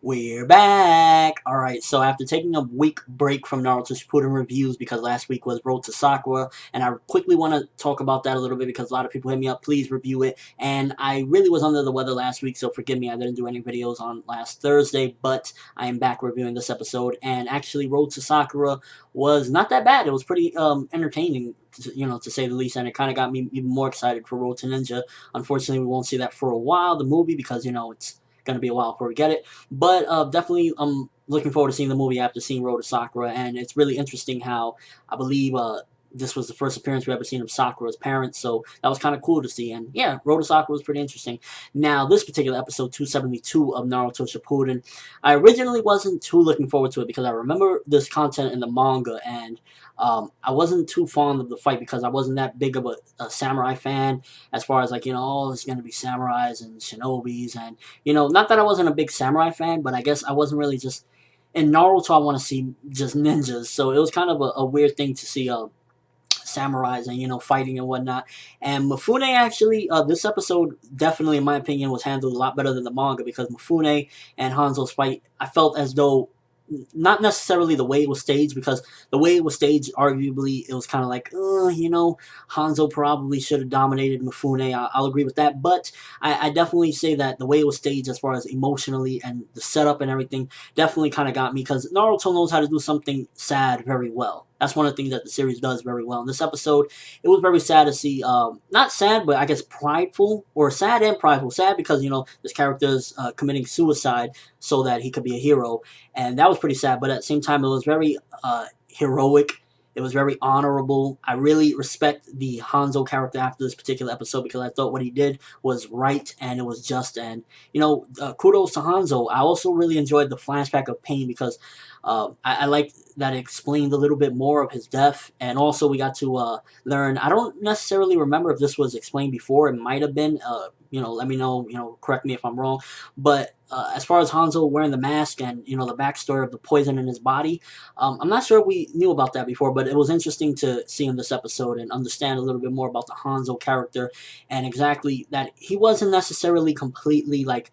We're back! Alright, so after taking a week break from Naruto Shippuden reviews because last week was Road to Sakura, and I quickly want to talk about that a little bit because a lot of people hit me up, please review it, and I really was under the weather last week, so forgive me, I didn't do any videos on last Thursday, but I am back reviewing this episode, and actually Road to Sakura was not that bad. It was pretty entertaining, to say the least, and it kind of got me even more excited for Road to Ninja. Unfortunately, we won't see that for a while, the movie, because, it's going to be a while before we get it. But definitely, I'm looking forward to seeing the movie after seeing Road to Sakura, and it's really interesting how I believe this was the first appearance we ever seen of Sakura's parents, so that was kind of cool to see. And yeah, Road to Sakura was pretty interesting. Now, this particular episode, 272 of Naruto Shippuden, I originally wasn't too looking forward to it because I remember this content in the manga, and I wasn't too fond of the fight because I wasn't that big of a samurai fan as far as like, oh, it's going to be samurais and shinobis, and, not that I wasn't a big samurai fan, but I guess I wasn't really just, in Naruto I want to see just ninjas, so it was kind of a weird thing to see samurais and fighting and whatnot. And Mifune actually, this episode definitely in my opinion was handled a lot better than the manga because Mifune and Hanzo's fight, I felt as though not necessarily the way it was staged, because the way it was staged, arguably, it was kind of like, Hanzo probably should have dominated Mifune. I'll agree with that, but I definitely say that the way it was staged as far as emotionally and the setup and everything definitely kind of got me, because Naruto knows how to do something sad very well. That's one of the things that the series does very well. In this episode, it was very sad to see, not sad, but I guess prideful, or sad and prideful. Sad because, this character is committing suicide so that he could be a hero, and that was pretty sad, but at the same time, it was very heroic. It was very honorable. I really respect the Hanzo character after this particular episode because I thought what he did was right and it was just. And, kudos to Hanzo. I also really enjoyed the flashback of Pain because I like that it explained a little bit more of his death. And also we got to learn, I don't necessarily remember if this was explained before. It might have been. Let me know, correct me if I'm wrong. But as far as Hanzo wearing the mask and, the backstory of the poison in his body, I'm not sure we knew about that before, but it was interesting to see in this episode and understand a little bit more about the Hanzo character and exactly that he wasn't necessarily completely like,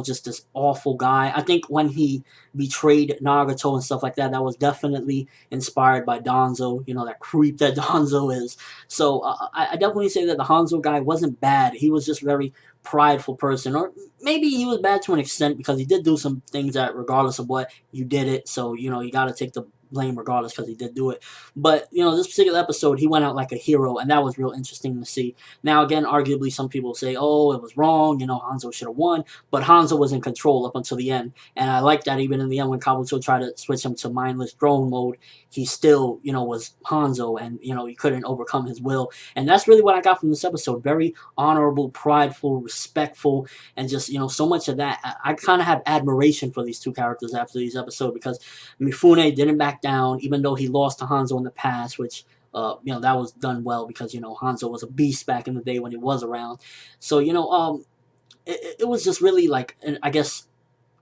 just this awful guy. I think when he betrayed Nagato and stuff like that, that was definitely inspired by Danzo, that creep that Danzo is. So I definitely say that the Hanzo guy wasn't bad. He was just very prideful person, or maybe he was bad to an extent because he did do some things that regardless of what, you did it, so you got to take the blame regardless because he did do it. But this particular episode, he went out like a hero, and that was real interesting to see. Now again, arguably some people say, oh, it was wrong, Hanzo should have won, but Hanzo was in control up until the end, and I like that. Even in the end when Kabuto tried to switch him to mindless drone mode, he still was Hanzo, and he couldn't overcome his will. And that's really what I got from this episode. Very honorable, prideful, respectful, and just so much of that. I kind of have admiration for these two characters after these episodes because Mifune didn't back down, even though he lost to Hanzo in the past, which that was done well because Hanzo was a beast back in the day when he was around. So it was just really like, I guess,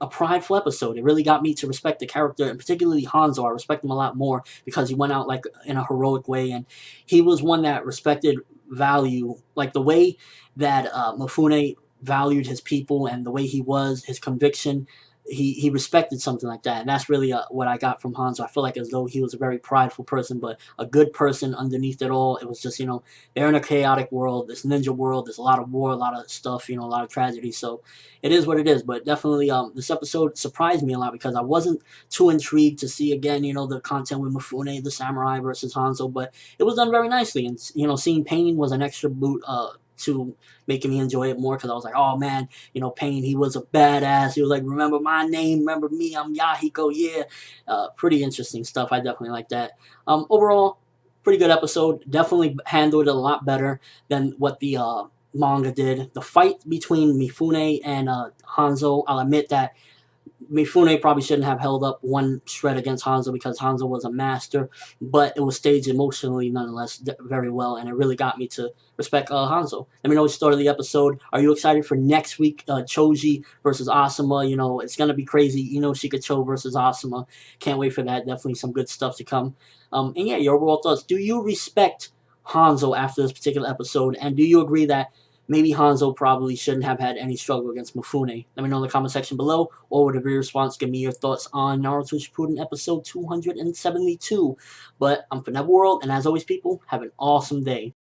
a prideful episode. It really got me to respect the character, and particularly Hanzo. I respect him a lot more because he went out like in a heroic way, and he was one that respected value, like the way that Mifune valued his people and the way he was, his conviction. He respected something like that, and that's really what I got from Hanzo. I feel like as though he was a very prideful person, but a good person underneath it all. It was just, they're in a chaotic world, this ninja world, there's a lot of war, a lot of stuff, a lot of tragedy, so it is what it is. But definitely, this episode surprised me a lot because I wasn't too intrigued to see, again, the content with Mifune, the samurai versus Hanzo, but it was done very nicely, and, seeing Pain was an extra boot, to making me enjoy it more because I was like, oh man, Pain, he was a badass. He was like, remember my name, remember me, I'm Yahiko, yeah. Pretty interesting stuff. I definitely like that. Overall, pretty good episode. Definitely handled it a lot better than what the manga did. The fight between Mifune and Hanzo, I'll admit that Mifune probably shouldn't have held up one shred against Hanzo because Hanzo was a master, but it was staged emotionally nonetheless very well, and it really got me to respect Hanzo. Let me know what you thought of the episode. Are you excited for next week, Choji versus Asuma? It's going to be crazy. Shikacho versus Asuma. Can't wait for that. Definitely some good stuff to come. And yeah, your overall thoughts. Do you respect Hanzo after this particular episode, and do you agree that maybe Hanzo probably shouldn't have had any struggle against Mifune. Let me know in the comment section below, or with a video response, give me your thoughts on Naruto Shippuden episode 272. But I'm ForneverWorld, and as always, people, have an awesome day.